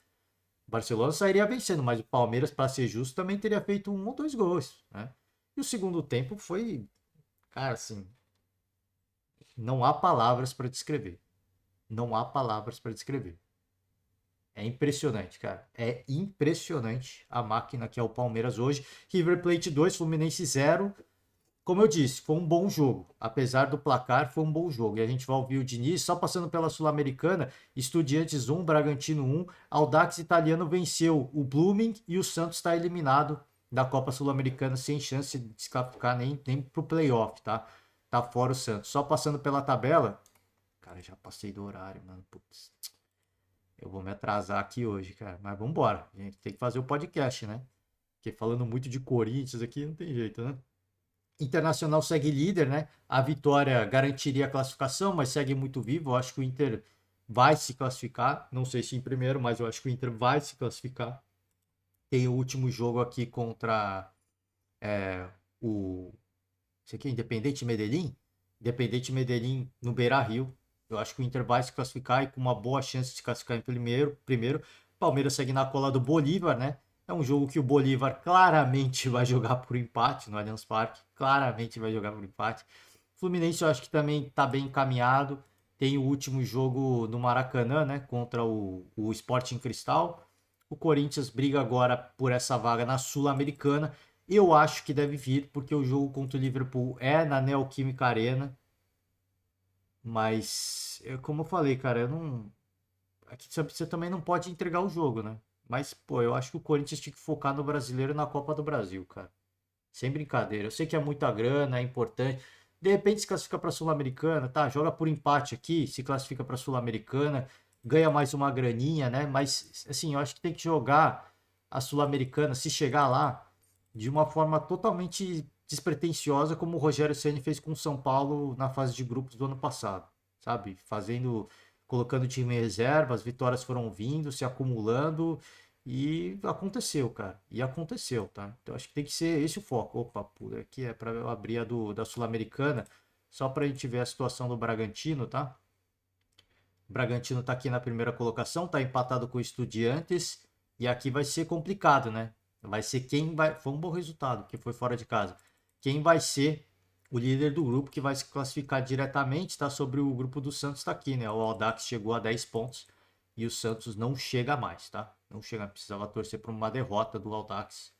O Barcelona sairia vencendo, mas o Palmeiras, para ser justo, também teria feito um ou dois gols, né? E o segundo tempo foi, cara, assim, Não há palavras para descrever. Não há palavras para descrever. É impressionante, cara. É impressionante a máquina que é o Palmeiras hoje. River Plate 2, Fluminense 0. Como eu disse, foi um bom jogo. Apesar do placar, foi um bom jogo. E a gente vai ouvir o Diniz, só passando pela Sul-Americana, Estudiantes 1, Bragantino 1. Audax Italiano venceu o Blooming e o Santos está eliminado da Copa Sul-Americana sem chance de se classificar nem pro playoff, tá? Tá fora o Santos. Só passando pela tabela. Cara, já passei do horário, mano. Putz. Eu vou me atrasar aqui hoje, cara. Mas vamos embora. A gente tem que fazer o podcast, né? Porque falando muito de Corinthians aqui, não tem jeito, né? Internacional segue líder, né? A vitória garantiria a classificação, mas segue muito vivo. Eu acho que o Inter vai se classificar. Não sei se em primeiro, mas eu acho que o Inter vai se classificar. Tem o último jogo aqui contra o... Isso aqui, Independente Medellín. Independente Medellín no Beira-Rio. Eu acho que o Inter vai se classificar e com uma boa chance de se classificar em primeiro. Palmeiras segue na cola do Bolívar, né? É um jogo que o Bolívar claramente vai jogar por empate no Allianz Parque. Claramente vai jogar por empate. Fluminense eu acho que também está bem encaminhado. Tem o último jogo no Maracanã, né? Contra o Sporting Cristal. O Corinthians briga agora por essa vaga na Sul-Americana. Eu acho que deve vir, porque o jogo contra o Liverpool é na Neoquímica Arena. Mas, como eu falei, cara, eu não... Aqui você também não pode entregar o jogo, né? Mas, pô, eu acho que o Corinthians tinha que focar no brasileiro e na Copa do Brasil, cara. Sem brincadeira. Eu sei que é muita grana, é importante. De repente se classifica pra Sul-Americana, tá? Joga por empate aqui, se classifica pra Sul-Americana, ganha mais uma graninha, né? Mas, assim, eu acho que tem que jogar a Sul-Americana, se chegar lá, de uma forma totalmente despretensiosa, como o Rogério Ceni fez com o São Paulo na fase de grupos do ano passado, sabe? Colocando o time em reserva, as vitórias foram vindo, se acumulando e aconteceu, cara. E aconteceu, tá? Então acho que tem que ser esse o foco. Opa, pula, aqui é para eu abrir da Sul-Americana, só para a gente ver a situação do Bragantino, tá? O Bragantino tá aqui na primeira colocação, tá empatado com o Estudiantes e aqui vai ser complicado, né? Vai ser quem vai. Foi um bom resultado, que foi fora de casa. Quem vai ser o líder do grupo que vai se classificar diretamente, tá? Sobre o grupo do Santos tá aqui, né? O Audax chegou a 10 pontos e o Santos não chega mais, tá? Não chega, precisava torcer para uma derrota do Audax.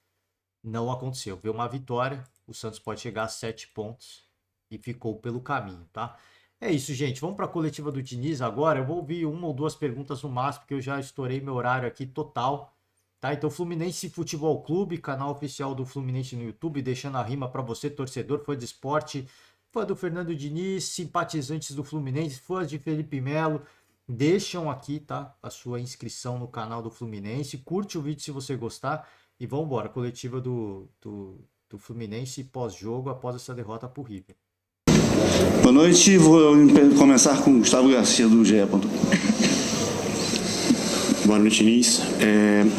Não aconteceu. Veio uma vitória, o Santos pode chegar a 7 pontos e ficou pelo caminho, tá? É isso, gente. Vamos para a coletiva do Diniz agora. Eu vou ouvir uma ou duas perguntas no máximo, porque eu já estourei meu horário aqui total. Tá, então Fluminense Futebol Clube, canal oficial do Fluminense no YouTube, deixando a rima para você, torcedor, fã de esporte, fã do Fernando Diniz, simpatizantes do Fluminense, fãs de Felipe Melo, deixam aqui, tá, a sua inscrição no canal do Fluminense, curte o vídeo se você gostar e vamos embora, coletiva do Fluminense pós-jogo, após essa derrota pro River. Boa noite, vou começar com Gustavo Garcia do GE. Boa noite, Diniz.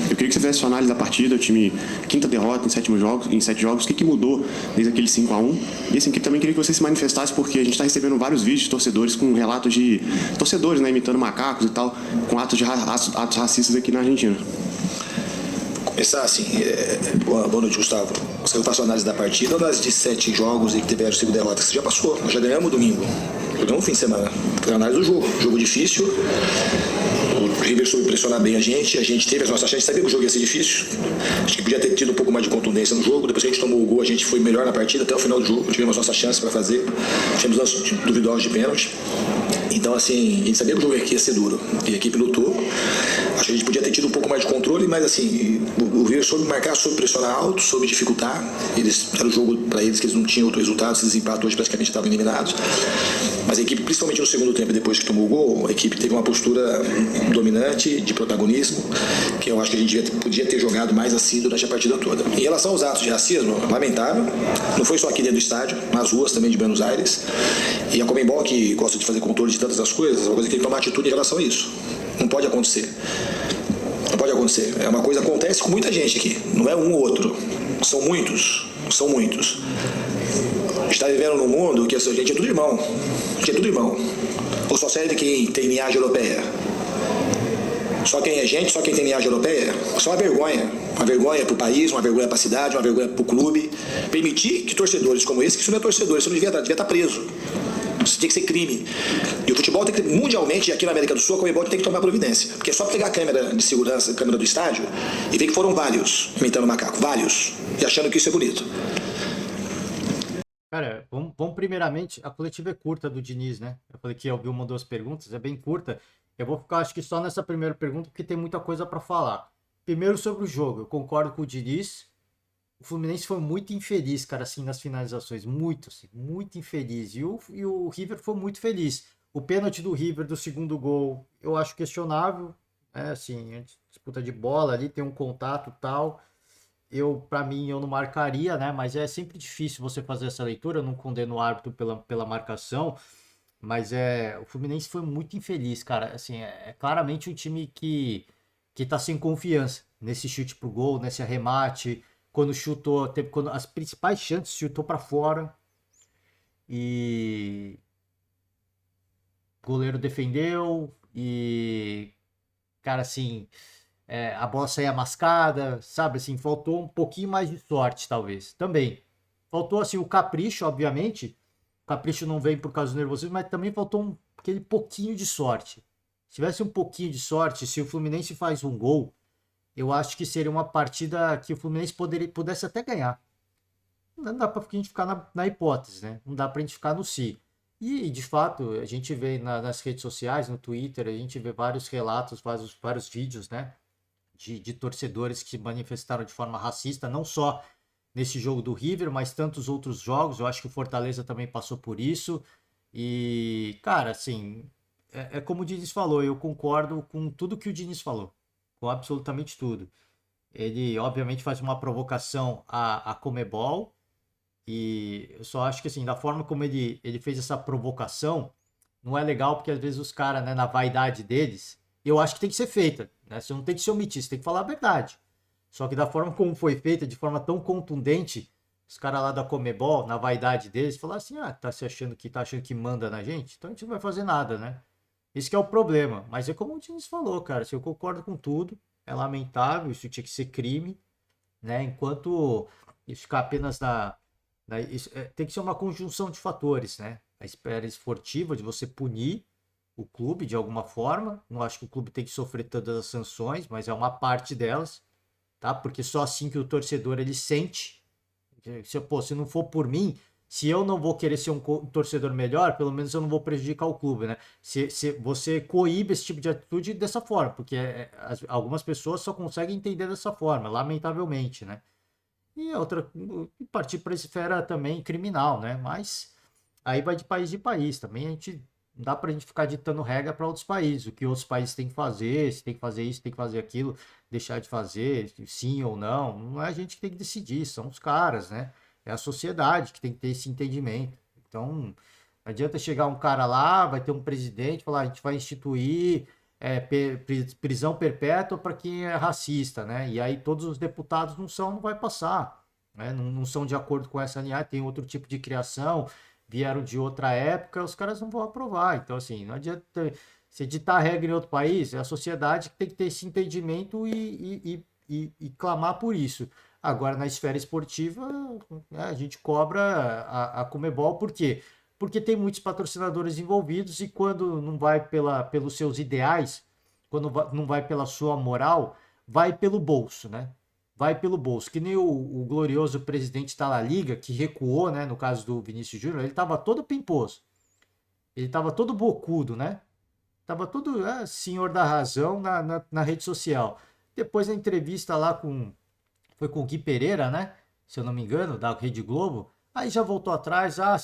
Eu queria que você fizesse sua análise da partida, o time quinta derrota em 7 jogos, o que mudou desde aquele 5-1? E assim, também queria que você se manifestasse, porque a gente está recebendo vários vídeos de torcedores com relatos de torcedores, né, imitando macacos e tal, com atos racistas aqui na Argentina. Começar assim, boa noite, Gustavo. Você faz a análise da partida ou das de 7 jogos e que tiveram 5 derrotas? Você já passou, nós já ganhamos domingo, jogamos no fim de semana. Foi a análise do jogo difícil. O River soube pressionar bem a gente teve as nossas chances, sabia que o jogo ia ser difícil. Acho que podia ter tido um pouco mais de contundência no jogo. Depois que a gente tomou o gol, a gente foi melhor na partida até o final do jogo. Tivemos as nossas chances para fazer. Tivemos lances duvidosos de pênalti. Então, assim, a gente sabia que o jogo aqui ia ser duro. E a equipe lutou. Acho que a gente podia ter tido um pouco mais de controle, mas assim, o River soube marcar, soube pressionar alto, soube dificultar. Era o jogo para eles que eles não tinham outro resultado, se desempatou, hoje praticamente estavam eliminados. Mas a equipe, principalmente no segundo tempo, depois que tomou o gol, a equipe teve uma postura dominante, de protagonismo, que eu acho que a gente podia ter jogado mais assim durante a partida toda. Em relação aos atos de racismo, lamentável, não foi só aqui dentro do estádio, nas ruas também de Buenos Aires. E a Conmebol, que gosta de fazer controle de tantas as coisas, é uma coisa que tem que tomar atitude em relação a isso. Não pode acontecer. Não pode acontecer. É uma coisa que acontece com muita gente aqui. Não é um ou outro. São muitos. São muitos. Está vivendo num mundo que a gente é tudo irmão. A gente é tudo irmão. Ou só serve quem tem linhagem europeia? Só quem é gente, só quem tem linhagem europeia? Isso é uma vergonha. Uma vergonha para o país, uma vergonha para a cidade, uma vergonha para o clube. Permitir que torcedores como esse, que isso não é torcedor, isso não devia estar preso. Isso tinha que ser crime. E o futebol tem que, mundialmente, aqui na América do Sul, a Conmebol tem que tomar providência. Porque é só pegar a câmera de segurança, a câmera do estádio, e ver que foram vários imitando macaco. Vários. E achando que isso é bonito. Cara, vamos primeiramente, a coletiva é curta do Diniz, né? Eu falei que eu vi uma ou duas perguntas, é bem curta. Eu vou ficar, acho que só nessa primeira pergunta, porque tem muita coisa para falar. Primeiro sobre o jogo, eu concordo com o Diniz. O Fluminense foi muito infeliz, cara, assim, nas finalizações. Muito, assim, muito infeliz. E o River foi muito feliz. O pênalti do River do segundo gol, eu acho questionável. É, assim, disputa de bola ali, tem um contato e tal. Pra mim, eu não marcaria, né? Mas é sempre difícil você fazer essa leitura. Eu não condeno o árbitro pela marcação. Mas o Fluminense foi muito infeliz, cara. Assim, é claramente um time que tá sem confiança nesse chute pro gol, nesse arremate. Quando chutou, quando as principais chances chutou para fora e o goleiro defendeu e, cara, assim, a bola saía mascada, sabe? Assim, faltou um pouquinho mais de sorte, talvez. Também. Faltou, assim, o capricho, obviamente. O capricho não vem por causa do nervosismo, mas também faltou aquele pouquinho de sorte. Se tivesse um pouquinho de sorte, se o Fluminense faz um gol, eu acho que seria uma partida que o Fluminense pudesse até ganhar. Não dá pra gente ficar na hipótese, né? Não dá pra gente ficar no si. E, de fato, a gente vê nas redes sociais, no Twitter, a gente vê vários relatos, vários vídeos, né? De torcedores que se manifestaram de forma racista, não só nesse jogo do River, mas tantos outros jogos. Eu acho que o Fortaleza também passou por isso. E, cara, assim, é como o Diniz falou, eu concordo com tudo que o Diniz falou, com absolutamente tudo. Ele, obviamente, faz uma provocação à Conmebol, e eu só acho que, assim, da forma como ele fez essa provocação, não é legal, porque às vezes os caras, né, na vaidade deles, eu acho que tem que ser feita, né? Você não tem que se omitir, você tem que falar a verdade. Só que da forma como foi feita, de forma tão contundente, os caras lá da Conmebol, na vaidade deles, falaram assim: ah, tá achando que manda na gente? Então a gente não vai fazer nada, né? Esse que é o problema. Mas é como o Diniz falou, cara, se eu concordo com tudo, é lamentável, isso tinha que ser crime, né? Enquanto isso ficar apenas tem que ser uma conjunção de fatores, né? A espera esportiva de você punir o clube de alguma forma. Não acho que o clube tem que sofrer todas as sanções, mas é uma parte delas, tá? Porque só assim que o torcedor ele sente. Se não for por mim, se eu não vou querer ser um torcedor melhor, pelo menos eu não vou prejudicar o clube, né? Se você coíbe esse tipo de atitude dessa forma, porque algumas pessoas só conseguem entender dessa forma, lamentavelmente, né? E outra, partir para a esfera também criminal, né? Mas aí vai de país também. Não dá para a gente ficar ditando regra para outros países, o que outros países têm que fazer, se tem que fazer isso, tem que fazer aquilo, deixar de fazer, sim ou não. Não é a gente que tem que decidir, são os caras, né? É a sociedade que tem que ter esse entendimento. Então, não adianta chegar um cara lá, vai ter um presidente, falar, a gente vai instituir prisão perpétua para quem é racista, né? E aí todos os deputados não vai passar, né? Não são de acordo com essa linha, tem outro tipo de criação, vieram de outra época, os caras não vão aprovar. Então, assim, não adianta se ditar regra em outro país, é a sociedade que tem que ter esse entendimento e clamar por isso. Agora, na esfera esportiva, né, a gente cobra a Conmebol, por quê? Porque tem muitos patrocinadores envolvidos e quando não vai pelos seus ideais, quando não vai pela sua moral, vai pelo bolso, né? Vai pelo bolso. Que nem o glorioso presidente da La Liga, que recuou, né? No caso do Vinícius Júnior, ele estava todo pimposo. Ele estava todo bocudo, né? Tava todo senhor da razão na rede social. Depois da entrevista lá foi com o Gui Pereira, né? Se eu não me engano, da Rede Globo. Aí já voltou atrás. Ah,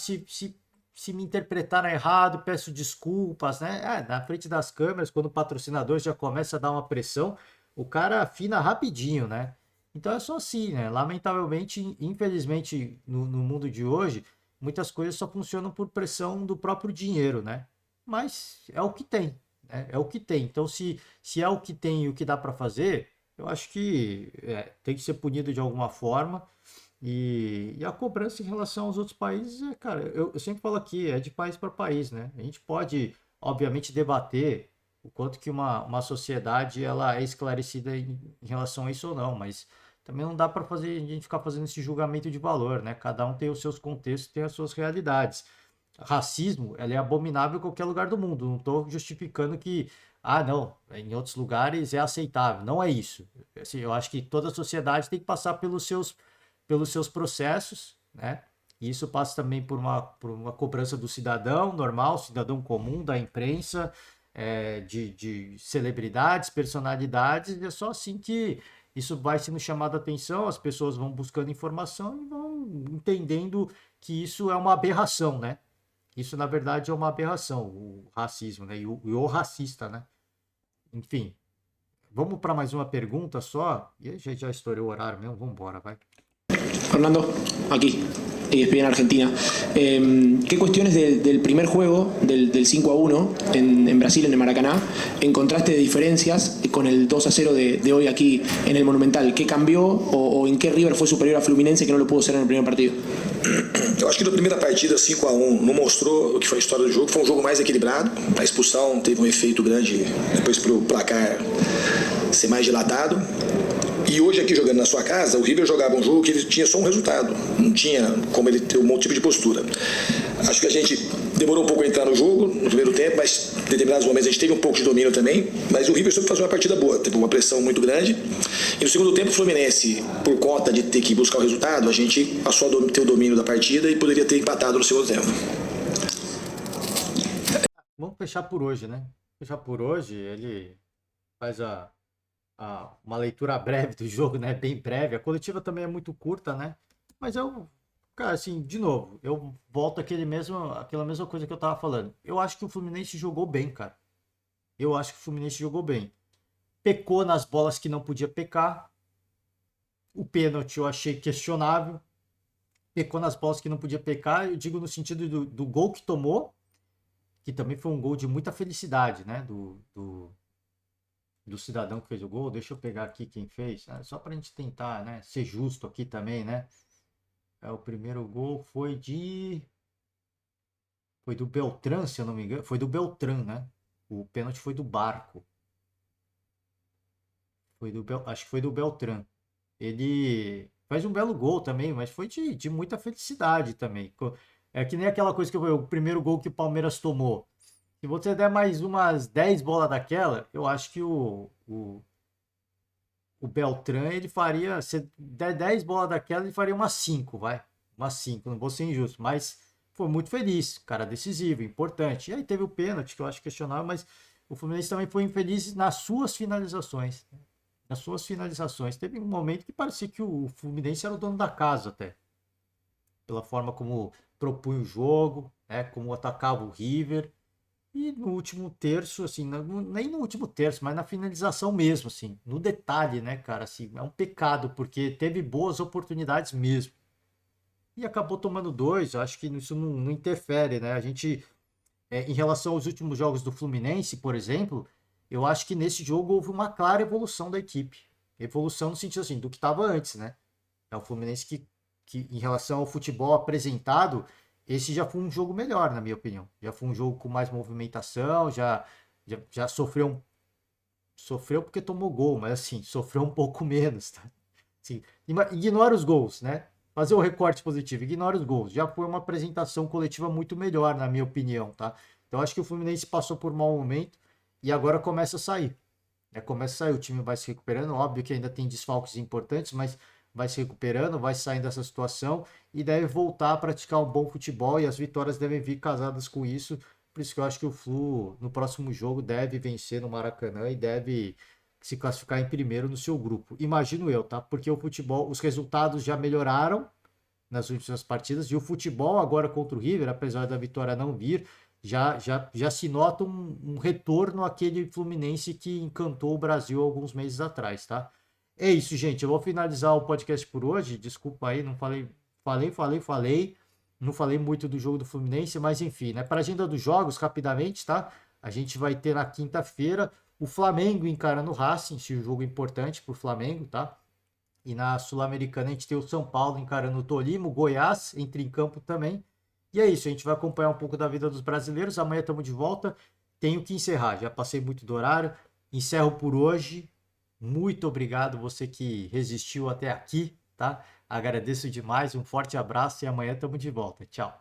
se me interpretaram errado, peço desculpas, né? Na frente das câmeras, quando o patrocinador já começa a dar uma pressão, o cara afina rapidinho, né? Então é só assim, né? Lamentavelmente, infelizmente, no mundo de hoje, muitas coisas só funcionam por pressão do próprio dinheiro, né? Mas é o que tem, né? É o que tem. Então, se é o que tem e o que dá para fazer, eu acho que tem que ser punido de alguma forma. E a cobrança em relação aos outros países, cara, eu sempre falo aqui, é de país para país, né? A gente pode, obviamente, debater o quanto que uma sociedade ela é esclarecida em relação a isso ou não, mas também não dá para a gente ficar fazendo esse julgamento de valor, né? Cada um tem os seus contextos, tem as suas realidades. racismo, ela é abominável em qualquer lugar do mundo. Não estou justificando que, não, em outros lugares é aceitável. Não é isso. Assim, eu acho que toda a sociedade tem que passar pelos seus processos, né? E isso passa também por uma cobrança do cidadão normal, cidadão comum, da imprensa, de celebridades, personalidades. E é só assim que isso vai sendo chamado a atenção, as pessoas vão buscando informação e vão entendendo que isso é uma aberração, né? Isso, na verdade, é uma aberração, o racismo, né? E o racista, né? Enfim, vamos para mais uma pergunta só. E já estourou o horário mesmo, vamos embora, vai. Fernando, aquí, ESPN Argentina. ¿Qué cuestiones del primer juego, del 5-1 en Brasil, en el Maracaná, encontraste de diferencias con el 2-0 de hoy aquí en el Monumental? ¿Qué cambió o en qué River fue superior a Fluminense que no lo pudo ser en el primer partido? Eu acho que na primeira partida, 5-1, não mostrou o que foi a história do jogo. Foi um jogo mais equilibrado. A expulsão teve um efeito grande depois para o placar ser mais dilatado. E hoje aqui jogando na sua casa, o River jogava um jogo que ele tinha só um resultado. Não tinha como ele ter um tipo de postura. Acho que a gente demorou um pouco a entrar no jogo, no primeiro tempo, mas em determinados momentos a gente teve um pouco de domínio também. Mas o River soube fazer uma partida boa, teve uma pressão muito grande. E no segundo tempo o Fluminense, por conta de ter que buscar o resultado, a gente passou a ter o domínio da partida e poderia ter empatado no segundo tempo. Vamos fechar por hoje, né? Fechar por hoje, ele faz uma leitura breve do jogo, né? Bem breve. A coletiva também é muito curta, né? Mas cara, assim, de novo, eu volto aquela mesma coisa que eu tava falando. Eu acho que o Fluminense jogou bem, cara. Eu acho que o Fluminense jogou bem. Pecou nas bolas que não podia pecar. O pênalti eu achei questionável. Pecou nas bolas que não podia pecar. Eu digo no sentido do gol que tomou, que também foi um gol de muita felicidade, né? Do cidadão que fez o gol. Deixa eu pegar aqui quem fez, né? Só pra gente tentar, né, ser justo aqui também, né? O primeiro gol foi do Beltrán, se eu não me engano. Foi do Beltrán, né? O pênalti foi do Barco. Acho que foi do Beltrán. Ele faz um belo gol também, mas foi de muita felicidade também. É que nem aquela coisa que o primeiro gol que o Palmeiras tomou. Se você der mais umas 10 bolas daquela, eu acho que o Beltrán, ele faria... Se der 10 bolas daquela, ele faria umas 5, vai. Umas 5, não vou ser injusto. Mas foi muito feliz, cara decisivo, importante. E aí teve o pênalti, que eu acho questionável, mas o Fluminense também foi infeliz nas suas finalizações. Nas suas finalizações. Teve um momento que parecia que o Fluminense era o dono da casa até. Pela forma como propunha o jogo, né, como atacava o River. E no último terço, assim, nem no último terço, mas na finalização mesmo, assim, no detalhe, né, cara, assim, é um pecado, porque teve boas oportunidades mesmo. E acabou tomando 2, eu acho que isso não interfere, né, a gente, em relação aos últimos jogos do Fluminense, por exemplo, eu acho que nesse jogo houve uma clara evolução da equipe. Evolução no sentido, assim, do que estava antes, né. É o Fluminense que em relação ao futebol apresentado, esse já foi um jogo melhor, na minha opinião. Já foi um jogo com mais movimentação, já sofreu porque tomou gol, mas assim, sofreu um pouco menos, tá? Assim, ignora os gols, né? Fazer o recorte positivo, ignora os gols. Já foi uma apresentação coletiva muito melhor, na minha opinião, tá? Então acho que o Fluminense passou por um mau momento e agora começa a sair. Começa a sair, o time vai se recuperando, óbvio que ainda tem desfalques importantes, mas vai se recuperando, vai saindo dessa situação e deve voltar a praticar um bom futebol e as vitórias devem vir casadas com isso. Por isso que eu acho que o Flu, no próximo jogo, deve vencer no Maracanã e deve se classificar em primeiro no seu grupo. Imagino eu, tá? Porque o futebol, os resultados já melhoraram nas últimas partidas e o futebol agora contra o River, apesar da vitória não vir, já se nota um retorno àquele Fluminense que encantou o Brasil alguns meses atrás, tá? É isso, gente. Eu vou finalizar o podcast por hoje. Desculpa aí, não falei. Não falei muito do jogo do Fluminense, mas enfim, né? Para a agenda dos jogos, rapidamente, tá? A gente vai ter na quinta-feira o Flamengo encarando o Racing, esse jogo importante para o Flamengo, tá? E na Sul-Americana a gente tem o São Paulo encarando o Tolima, o Goiás entra em campo também. E é isso, a gente vai acompanhar um pouco da vida dos brasileiros. Amanhã estamos de volta. Tenho que encerrar, já passei muito do horário. Encerro por hoje. Muito obrigado você que resistiu até aqui, tá? Agradeço demais, um forte abraço e amanhã estamos de volta. Tchau.